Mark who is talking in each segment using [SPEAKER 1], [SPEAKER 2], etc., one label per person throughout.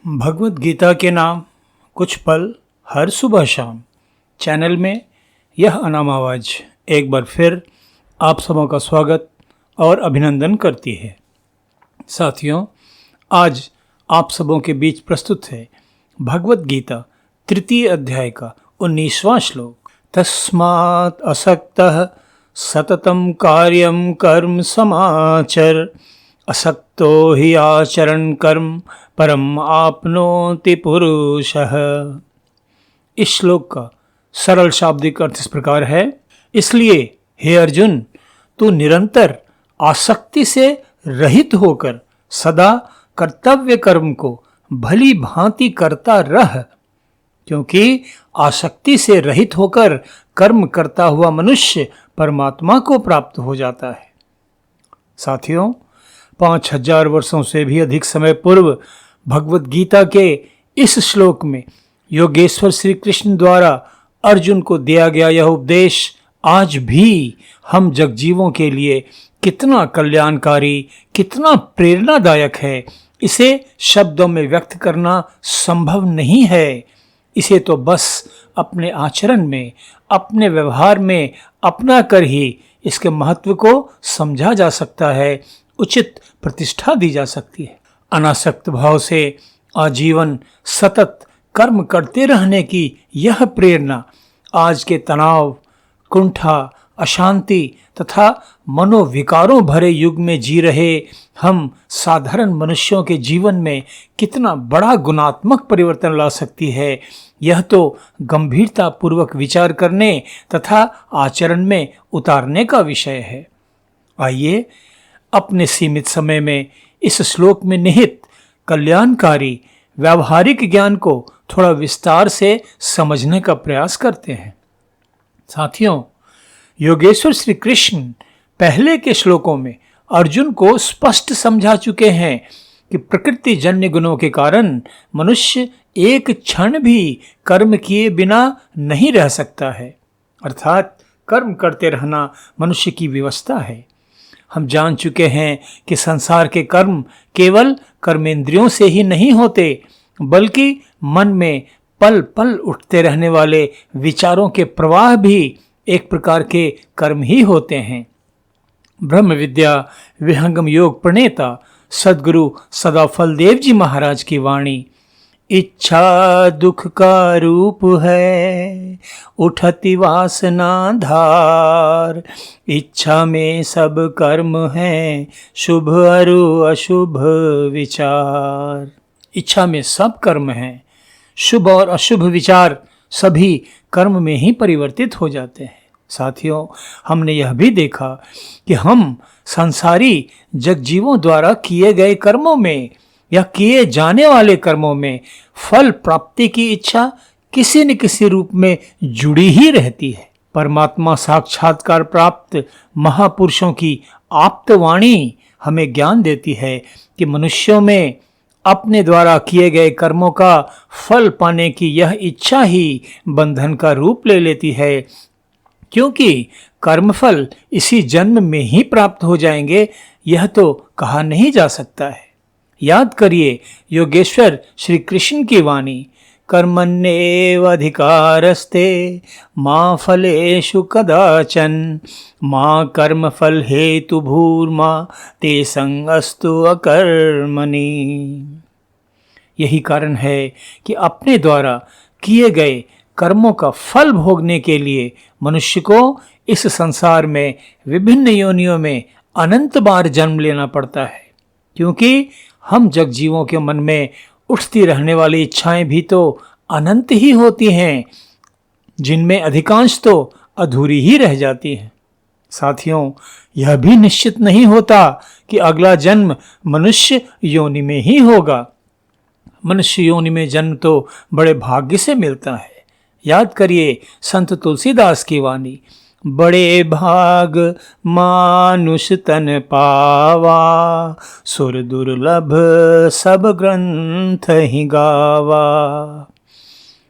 [SPEAKER 1] भगवत गीता के नाम कुछ पल हर सुबह शाम चैनल में यह अनाम आवाज़ एक बार फिर आप सबों का स्वागत और अभिनंदन करती है। साथियों, आज आप सबों के बीच प्रस्तुत है भगवत गीता तृतीय अध्याय का 19वां श्लोक। तस्मात् असक्तः सततं कार्यं कर्म समाचर असक्तो हि आचरण कर्म परम आपनोति पुरुषः। इस श्लोक का सरल शाब्दिक अर्थ इस प्रकार है। इसलिए हे अर्जुन, तू निरंतर आसक्ति से रहित होकर सदा कर्तव्य कर्म को भली भांति करता रह, क्योंकि आसक्ति से रहित होकर कर्म करता हुआ मनुष्य परमात्मा को प्राप्त हो जाता है। साथियों, 5000 वर्षों से भी अधिक समय पूर्व भगवत गीता के इस श्लोक में योगेश्वर श्री कृष्ण द्वारा अर्जुन को दिया गया यह उपदेश आज भी हम जगजीवों के लिए कितना कल्याणकारी, कितना प्रेरणादायक है, इसे शब्दों में व्यक्त करना संभव नहीं है। इसे तो बस अपने आचरण में, अपने व्यवहार में अपना कर ही इसके महत्व को समझा जा सकता है, उचित प्रतिष्ठा दी जा सकती है। अनासक्त भाव से आजीवन सतत कर्म करते रहने की यह प्रेरणा आज के तनाव, कुंठा, अशांति तथा मनोविकारों भरे युग में जी रहे हम साधारण मनुष्यों के जीवन में कितना बड़ा गुणात्मक परिवर्तन ला सकती है, यह तो गंभीरता पूर्वक विचार करने तथा आचरण में उतारने का विषय है। आइए अपने सीमित समय में इस श्लोक में निहित कल्याणकारी व्यावहारिक ज्ञान को थोड़ा विस्तार से समझने का प्रयास करते हैं। साथियों, योगेश्वर श्री कृष्ण पहले के श्लोकों में अर्जुन को स्पष्ट समझा चुके हैं कि प्रकृति जन्य गुणों के कारण मनुष्य एक क्षण भी कर्म किए बिना नहीं रह सकता है, अर्थात कर्म करते रहना मनुष्य की व्यवस्था है। हम जान चुके हैं कि संसार के कर्म केवल कर्मेंद्रियों से ही नहीं होते, बल्कि मन में पल पल उठते रहने वाले विचारों के प्रवाह भी एक प्रकार के कर्म ही होते हैं। ब्रह्म विद्या विहंगम योग प्रणेता सद्गुरु सदाफल देव जी महाराज की वाणी, इच्छा दुख का रूप है उठती वासना धार, इच्छा में सब कर्म है शुभ अरु अशुभ विचार। इच्छा में सब कर्म हैं, शुभ और अशुभ विचार सभी कर्म में ही परिवर्तित हो जाते हैं। साथियों, हमने यह भी देखा कि हम संसारी जगजीवों द्वारा किए गए कर्मों में या किए जाने वाले कर्मों में फल प्राप्ति की इच्छा किसी न किसी रूप में जुड़ी ही रहती है। परमात्मा साक्षात्कार प्राप्त महापुरुषों की आप्तवाणी हमें ज्ञान देती है कि मनुष्यों में अपने द्वारा किए गए कर्मों का फल पाने की यह इच्छा ही बंधन का रूप ले लेती है, क्योंकि कर्मफल इसी जन्म में ही प्राप्त हो जाएंगे यह तो कहा नहीं जा सकता है। याद करिए योगेश्वर श्री कृष्ण की वाणी, कर्मण्येव अधिकारस्ते मां फलेषु कदाचन मां कर्म फल हेतु भूर्मा ते संगस्तु अकर्मणि। यही कारण है कि अपने द्वारा किए गए कर्मों का फल भोगने के लिए मनुष्य को इस संसार में विभिन्न योनियों में अनंत बार जन्म लेना पड़ता है, क्योंकि हम जगजीवों के मन में उठती रहने वाली इच्छाएं भी तो अनंत ही होती हैं, जिनमें अधिकांश तो अधूरी ही रह जाती हैं। साथियों, यह भी निश्चित नहीं होता कि अगला जन्म मनुष्य योनि में ही होगा। मनुष्य योनि में जन्म तो बड़े भाग्य से मिलता है। याद करिए संत तुलसीदास की वाणी, बड़े भाग मानुष तन पावा सुर दुर्लभ सब ग्रंथ ही गावा।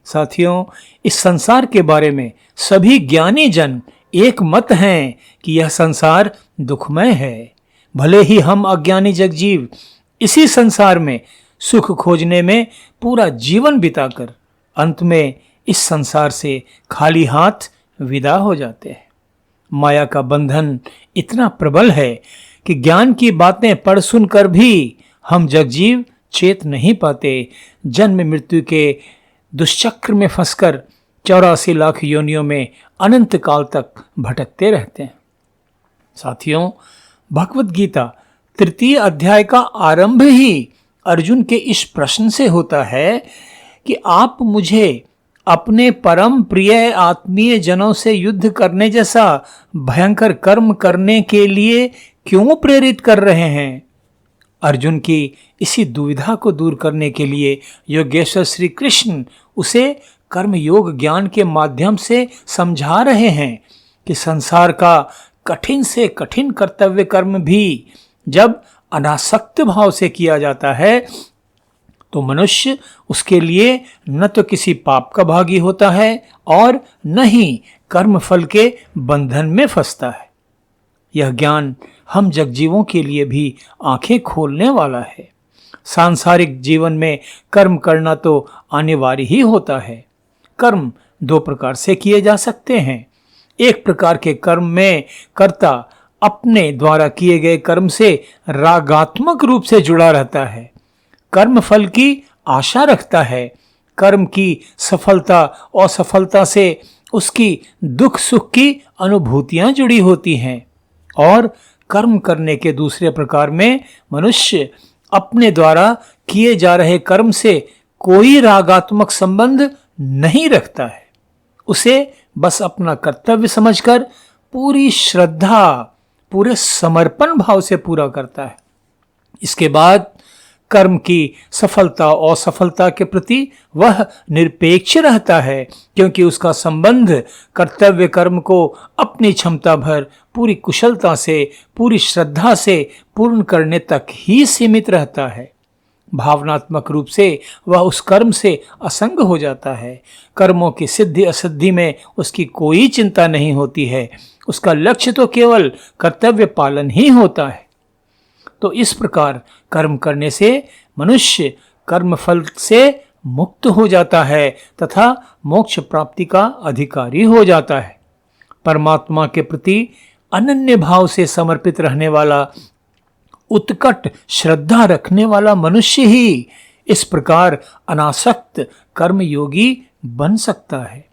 [SPEAKER 1] साथियों, इस संसार के बारे में सभी ज्ञानी जन एक मत हैं कि यह संसार दुखमय है। भले ही हम अज्ञानी जगजीव इसी संसार में सुख खोजने में पूरा जीवन बिताकर अंत में इस संसार से खाली हाथ विदा हो जाते हैं। माया का बंधन इतना प्रबल है कि ज्ञान की बातें पढ़ सुनकर भी हम जगजीव चेत नहीं पाते। जन्म मृत्यु के दुष्चक्र में फंसकर 84 लाख योनियों में अनंत काल तक भटकते रहते हैं। साथियों, भगवत गीता तृतीय अध्याय का आरंभ ही अर्जुन के इस प्रश्न से होता है कि आप मुझे अपने परम प्रिय आत्मीय जनों से युद्ध करने जैसा भयंकर कर्म करने के लिए क्यों प्रेरित कर रहे हैं। अर्जुन की इसी दुविधा को दूर करने के लिए योगेश्वर श्री कृष्ण उसे कर्म योग ज्ञान के माध्यम से समझा रहे हैं कि संसार का कठिन से कठिन कर्तव्य कर्म भी जब अनासक्त भाव से किया जाता है तो मनुष्य उसके लिए न तो किसी पाप का भागी होता है और न ही कर्म फल के बंधन में फंसता है। यह ज्ञान हम जगजीवों के लिए भी आंखें खोलने वाला है। सांसारिक जीवन में कर्म करना तो अनिवार्य ही होता है। कर्म दो प्रकार से किए जा सकते हैं। एक प्रकार के कर्म में कर्ता अपने द्वारा किए गए कर्म से रागात्मक रूप से जुड़ा रहता है, कर्म फल की आशा रखता है। कर्म की सफलता और असफलता से उसकी दुख सुख की अनुभूतियां जुड़ी होती हैं। और कर्म करने के दूसरे प्रकार में मनुष्य अपने द्वारा किए जा रहे कर्म से कोई रागात्मक संबंध नहीं रखता है। उसे बस अपना कर्तव्य समझकर पूरी श्रद्धा, पूरे समर्पण भाव से पूरा करता है। इसके बाद कर्म की सफलता और असफलता के प्रति वह निरपेक्ष रहता है, क्योंकि उसका संबंध कर्तव्य कर्म को अपनी क्षमता भर पूरी कुशलता से, पूरी श्रद्धा से पूर्ण करने तक ही सीमित रहता है। भावनात्मक रूप से वह उस कर्म से असंग हो जाता है। कर्मों की सिद्धि असिद्धि में उसकी कोई चिंता नहीं होती है। उसका लक्ष्य तो केवल कर्तव्य पालन ही होता है। तो इस प्रकार कर्म करने से मनुष्य कर्म फल से मुक्त हो जाता है तथा मोक्ष प्राप्ति का अधिकारी हो जाता है। परमात्मा के प्रति अनन्य भाव से समर्पित रहने वाला, उत्कट श्रद्धा रखने वाला मनुष्य ही इस प्रकार अनासक्त कर्म योगी बन सकता है।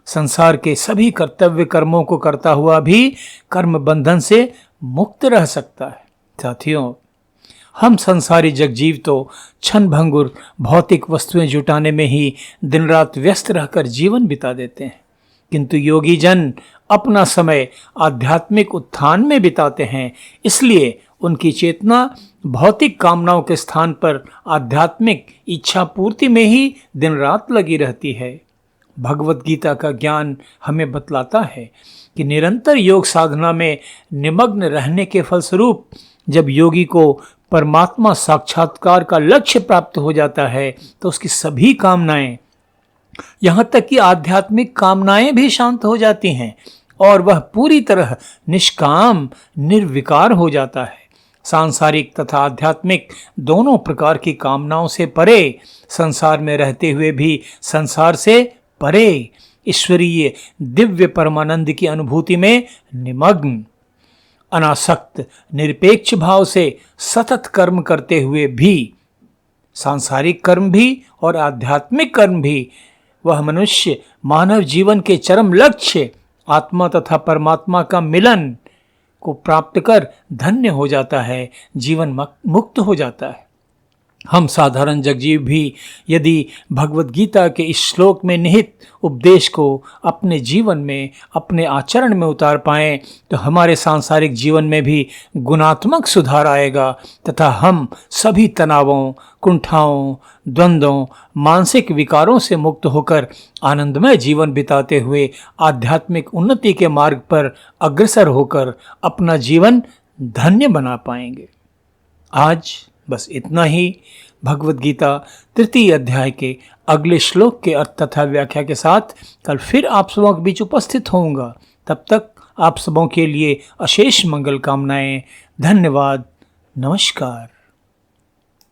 [SPEAKER 1] संसार के सभी कर्तव्य कर्मों को करता हुआ भी कर्म बंधन से मुक्त रह सकता है। साथियों, हम संसारी जगजीव तो क्षण भंगुर भौतिक वस्तुएं जुटाने में ही दिन रात व्यस्त रहकर जीवन बिता देते हैं, किंतु योगी जन अपना समय आध्यात्मिक उत्थान में बिताते हैं। इसलिए उनकी चेतना भौतिक कामनाओं के स्थान पर आध्यात्मिक इच्छा पूर्ति में ही दिन रात लगी रहती है। भगवत गीता का ज्ञान हमें बतलाता है कि निरंतर योग साधना में निमग्न रहने के फलस्वरूप जब योगी को परमात्मा साक्षात्कार का लक्ष्य प्राप्त हो जाता है तो उसकी सभी कामनाएं, यहाँ तक कि आध्यात्मिक कामनाएं भी शांत हो जाती हैं और वह पूरी तरह निष्काम निर्विकार हो जाता है। सांसारिक तथा आध्यात्मिक दोनों प्रकार की कामनाओं से परे, संसार में रहते हुए भी संसार से परे ईश्वरीय दिव्य परमानंद की अनुभूति में निमग्न, अनासक्त निरपेक्ष भाव से सतत कर्म करते हुए भी, सांसारिक कर्म भी और आध्यात्मिक कर्म भी, वह मनुष्य मानव जीवन के चरम लक्ष्य आत्मा तथा परमात्मा का मिलन को प्राप्त कर धन्य हो जाता है, जीवन मुक्त हो जाता है। हम साधारण जगजीव भी यदि भगवत गीता के इस श्लोक में निहित उपदेश को अपने जीवन में, अपने आचरण में उतार पाएं तो हमारे सांसारिक जीवन में भी गुणात्मक सुधार आएगा तथा हम सभी तनावों, कुंठाओं, द्वंद्वों, मानसिक विकारों से मुक्त होकर आनंदमय जीवन बिताते हुए आध्यात्मिक उन्नति के मार्ग पर अग्रसर होकर अपना जीवन धन्य बना पाएंगे। आज बस इतना ही। भगवत गीता तृतीय अध्याय के अगले श्लोक के अर्थ तथा व्याख्या के साथ कल फिर आप सबों के बीच उपस्थित होऊंगा। तब तक आप सबों के लिए अशेष मंगल कामनाएं। धन्यवाद। नमस्कार।